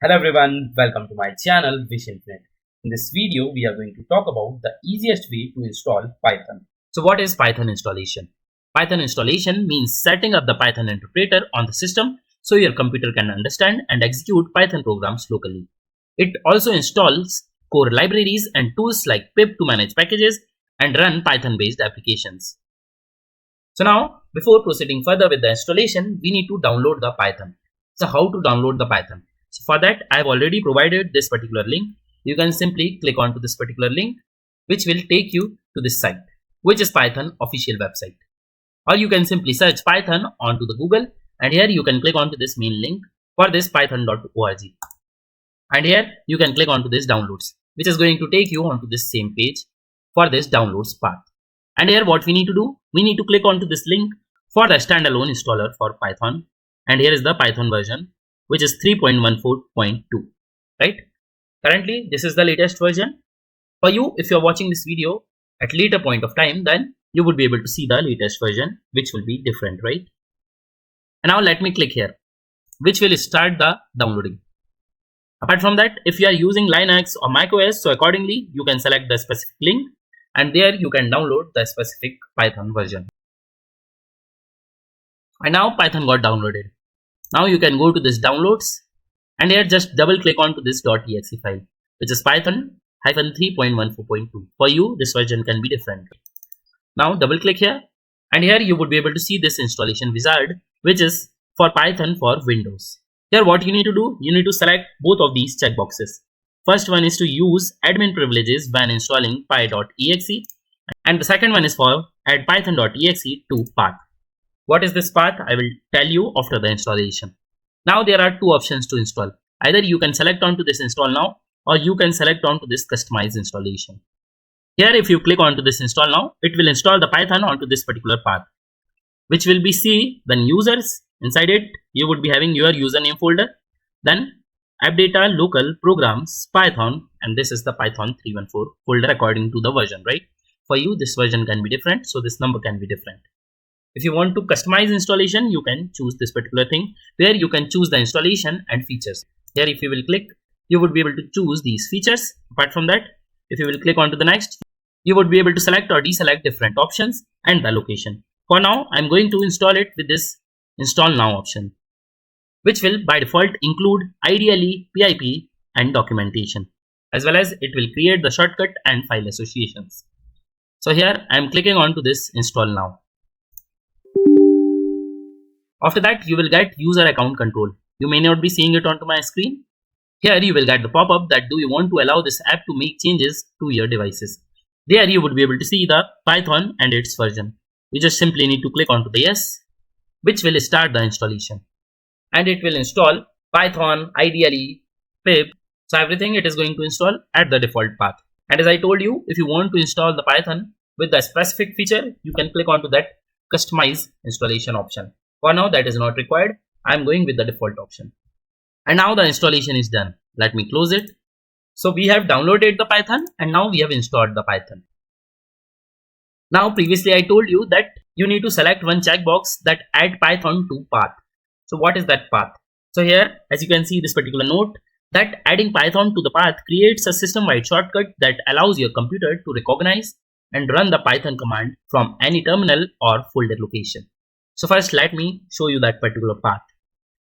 Hello everyone, welcome to my channel Wish Infinite. In this video, we are going to talk about the easiest way to install Python. So what is Python installation? Python installation means setting up the Python interpreter on the system so your computer can understand and execute Python programs locally. It also installs core libraries and tools like pip to manage packages and run Python-based applications. So now, before proceeding further with the installation, we need to download the Python. So how to download the Python? So for that, I have already provided this particular link. You can simply click onto this particular link, which will take you to this site, which is Python official website. Or you can simply search Python onto the Google, and here you can click onto this main link for this python.org. And here you can click onto this downloads, which is going to take you onto this same page for this downloads path. And here what we need to do, we need to click onto this link for the standalone installer for Python. And here is the Python version, which is 3.14.2, right? Currently, this is the latest version. For you, if you're watching this video at later point of time, then you would be able to see the latest version, which will be different, right? And now let me click here, which will start the downloading. Apart from that, if you are using Linux or macOS, so accordingly, you can select the specific link and there you can download the specific Python version. And now Python got downloaded. Now you can go to this downloads and here just double click onto this .exe file, which is Python-3.14.2. For you, this version can be different. Now double click here and here you would be able to see this installation wizard, which is for Python for Windows. Here what you need to do, you need to select both of these checkboxes. First one is to use admin privileges when installing py.exe and the second one is for add python.exe to path. What is this path? I will tell you after the installation. Now there are two options to install. Either you can select onto this install now or you can select onto this customize installation. Here if you click onto this install now, it will install the Python onto this particular path, which will be see then users. Inside it you would be having your username folder, then app data, local, programs, Python, and this is the Python 314 folder according to the version, right? For you this version can be different, so this number can be different. If you want to customize installation, you can choose this particular thing where you can choose the installation and features. Here if you will click, you would be able to choose these features. Apart from that, if you will click onto the next, you would be able to select or deselect different options and the location. For now, I'm going to install it with this install now option, which will by default include IDLE, PIP and documentation, as well as it will create the shortcut and file associations. So here I am clicking on to this install now. After that, you will get user account control. You may not be seeing it onto my screen. Here you will get the pop-up that do you want to allow this app to make changes to your devices. There you would be able to see the Python and its version. You just simply need to click onto the yes, which will start the installation. And it will install Python, IDLE, pip. So everything it is going to install at the default path. And as I told you, if you want to install the Python with the specific feature, you can click onto that customize installation option. For now, that is not required. I am going with the default option. And now the installation is done. Let me close it. So we have downloaded the Python and now we have installed the Python. Now previously I told you that you need to select one checkbox that add Python to path. So what is that path? So here as you can see this particular note that adding Python to the path creates a system-wide shortcut that allows your computer to recognize and run the Python command from any terminal or folder location. So first let me show you that particular path.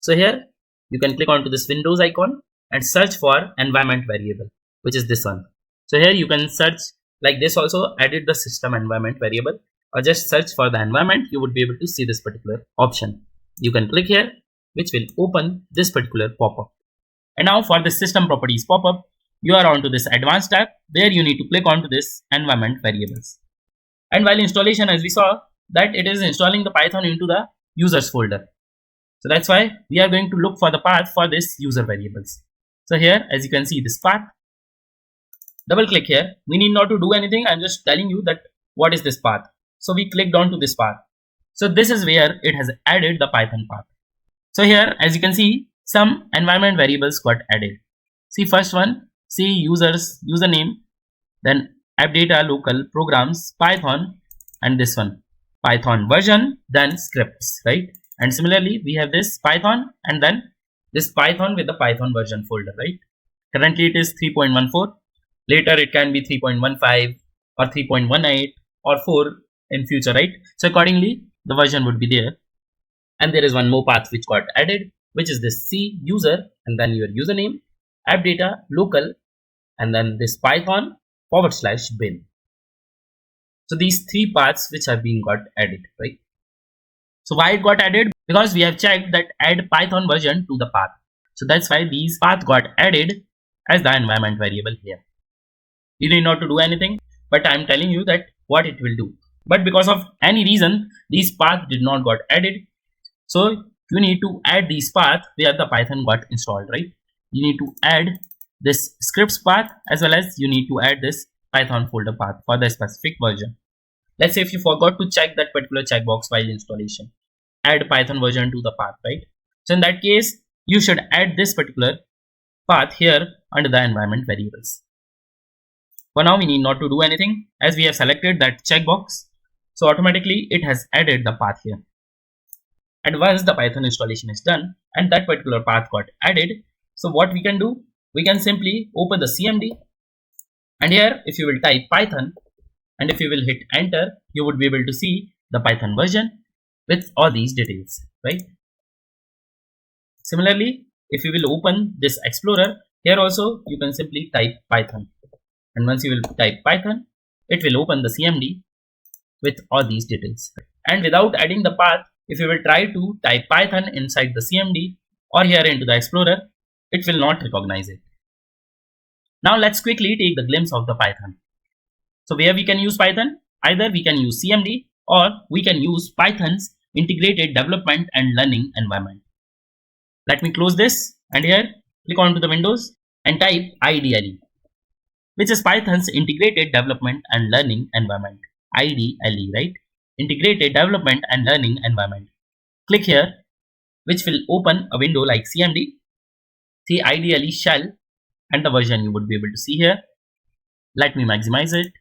So here you can click onto this Windows icon and search for environment variable, which is this one. So here you can search like this also, edit the system environment variable, or just search for the environment. You would be able to see this particular option. You can click here, which will open this particular pop-up. And now for the system properties pop-up, you are onto this advanced tab. There you need to click onto this environment variables. And while installation, as we saw, that it is installing the Python into the users folder. So that's why we are going to look for the path for this user variables. So here, as you can see this path, double click here. We need not to do anything. I'm just telling you that what is this path. So we clicked onto this path. So this is where it has added the Python path. So here, as you can see, some environment variables got added. See first one, see users, username, then app data, local, programs, Python, and this one, Python version, then scripts, right? And similarly, we have this Python and then this Python with the Python version folder, right? Currently it is 3.14. Later it can be 3.15 or 3.18 or 4 in future, right? So accordingly, the version would be there. And there is one more path which got added, which is this C user and then your username, app data, local, and then this Python /bin. So these three paths which have been got added, right? So why it got added? Because we have checked that add Python version to the path. So that's why these path got added as the environment variable here. You need not to do anything, but I'm telling you that what it will do. But because of any reason, these paths did not got added. So you need to add these paths where the Python got installed, right? You need to add this scripts path as well as you need to add this Python folder path for the specific version. Let's say if you forgot to check that particular checkbox while installation, add Python version to the path, right? So in that case, you should add this particular path here under the environment variables. For now, we need not to do anything as we have selected that checkbox. So automatically it has added the path here. And once the Python installation is done and that particular path got added, so what we can do, we can simply open the CMD, and here if you will type Python and if you will hit enter, you would be able to see the Python version with all these details, right? Similarly, if you will open this Explorer, here also you can simply type Python, and once you will type Python, it will open the CMD with all these details. And without adding the path, if you will try to type Python inside the CMD or here into the Explorer, it will not recognize it. Now let's quickly take the glimpse of the Python. So where we can use Python, either we can use CMD or we can use Python's integrated development and learning environment. Let me close this and here click onto the windows and type IDLE, which is Python's integrated development and learning environment. IDLE, right? Integrated development and learning environment. Click here, which will open a window like CMD. See IDLE shell and the version you would be able to see here. Let me maximize it.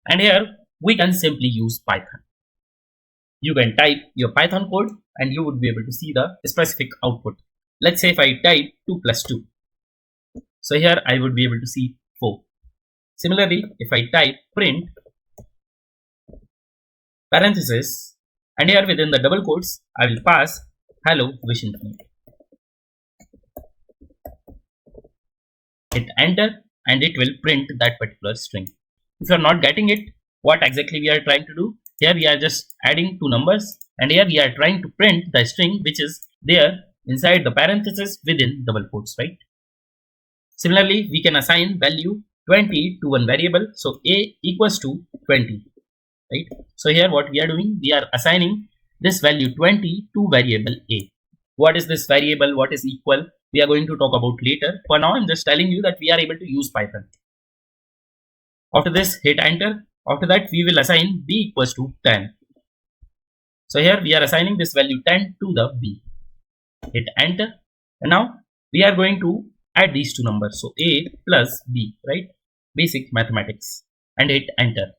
And here we can simply use Python. You can type your Python code and you would be able to see the specific output. Let's say if I type 2 plus 2. So here I would be able to see 4. Similarly, if I type print parenthesis and here within the double quotes, I will pass hello wish infinite. Hit enter and it will print that particular string. If you are not getting it, what exactly we are trying to do? Here we are just adding two numbers and here we are trying to print the string which is there inside the parenthesis within double quotes, right? Similarly, we can assign value 20 to one variable. So a equals to 20, right? So here what we are doing, we are assigning this value 20 to variable a. What is this variable? What is equal? We are going to talk about later. For now, I'm just telling you that we are able to use Python. After this, hit enter. After that, we will assign b equals to 10. So here we are assigning this value 10 to the b. Hit enter. And now we are going to add these two numbers. So a plus b, right? Basic mathematics. And hit enter.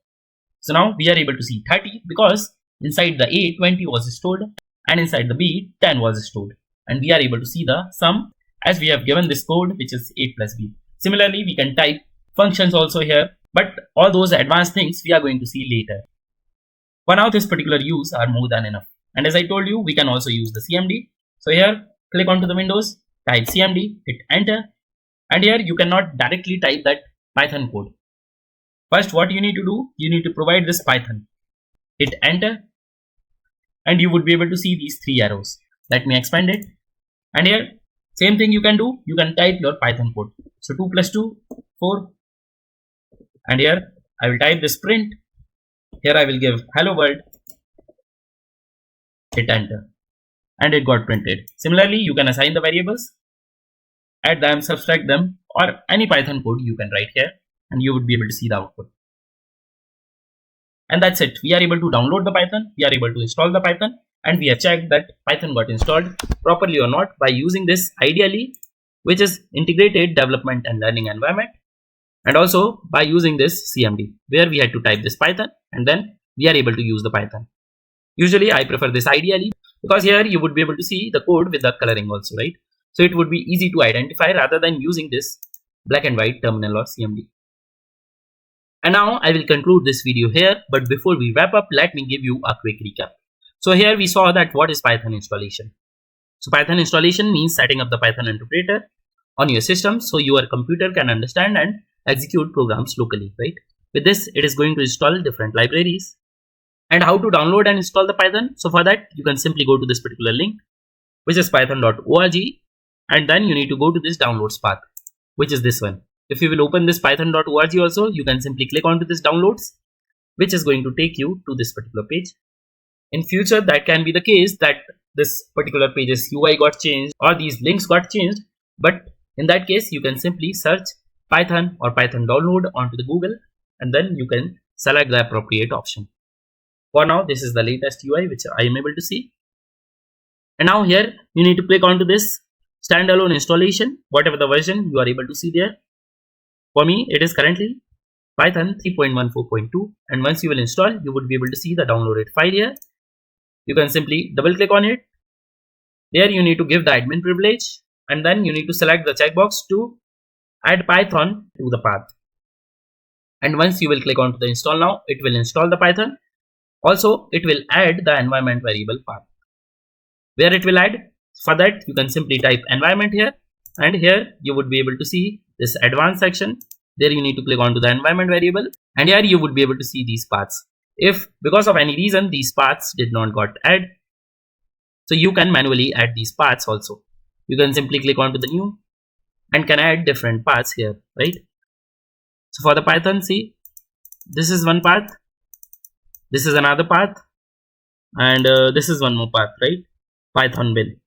So now we are able to see 30 because inside the a 20 was stored and inside the b 10 was stored. And we are able to see the sum as we have given this code which is a plus b. Similarly, we can type functions also here, but all those advanced things we are going to see later. For now, this particular use are more than enough. And as I told you, we can also use the CMD. So here, click onto the windows, type CMD, hit enter. And here you cannot directly type that Python code. First, what you need to do, you need to provide this Python. Hit enter. And you would be able to see these three arrows. Let me expand it. And here, same thing you can do. You can type your Python code. So 2 plus 2, 4. And here, I will type this print. Here I will give hello world. Hit enter. And it got printed. Similarly, you can assign the variables, add them, subtract them, or any Python code you can write here. And you would be able to see the output. And that's it. We are able to download the Python. We are able to install the Python. And we have checked that Python got installed properly or not by using this IDLE, which is Integrated Development and Learning Environment. And also by using this CMD, where we had to type this Python and then we are able to use the Python. Usually I prefer this IDLE because here you would be able to see the code with the coloring also, right? So it would be easy to identify rather than using this black and white terminal or CMD. And now I will conclude this video here, but before we wrap up, let me give you a quick recap. So here we saw that what is Python installation. So Python installation means setting up the Python interpreter on your system so your computer can understand and execute programs locally, right? With this, it is going to install different libraries. And how to download and install the Python? So for that, you can simply go to this particular link, which is python.org, and then you need to go to this downloads path, which is this one. If you will open this python.org also, you can simply click onto this downloads, which is going to take you to this particular page. In future, that can be the case that this particular page's UI got changed or these links got changed, but in that case, you can simply search Python or Python download onto the Google, and then you can select the appropriate option. For now, this is the latest UI which I am able to see. And now here, you need to click onto this standalone installation, whatever the version you are able to see there. For me, it is currently Python 3.14.2, and once you will install, you would be able to see the downloaded file here. You can simply double click on it. There you need to give the admin privilege, and then you need to select the checkbox to add Python to the path. And once you will click onto the install now, it will install the Python. Also, it will add the environment variable path. Where it will add? For that, you can simply type environment here, and here you would be able to see this advanced section. There you need to click onto the environment variable, and here you would be able to see these paths. If because of any reason these paths did not got added, so you can manually add these paths also. You can simply click onto the new and can add different paths here, right? So for the Python, see, this is one path, this is another path, and this is one more path, right? Python bin.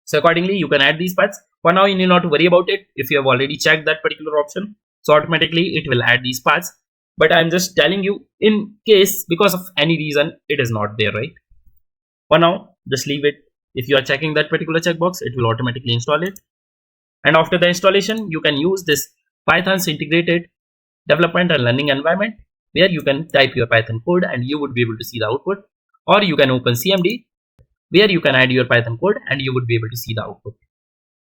So accordingly, you can add these paths. For now, you need not to worry about it if you have already checked that particular option. So automatically it will add these paths. But I'm just telling you in case because of any reason it is not there, right? For now, just leave it. If you are checking that particular checkbox, it will automatically install it. And after the installation, you can use this Python's integrated development and learning environment, where you can type your Python code and you would be able to see the output. Or you can open CMD, where you can add your Python code and you would be able to see the output.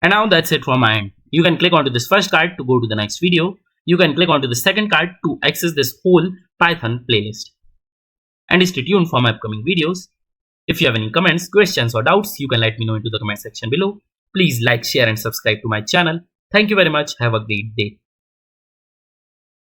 And now that's it from my end. You can click onto this first card to go to the next video. You can click onto the second card to access this whole Python playlist. And stay tuned for my upcoming videos. If you have any comments, questions or doubts, you can let me know into the comment section below. Please like, share and subscribe to my channel. Thank you very much. Have a great day.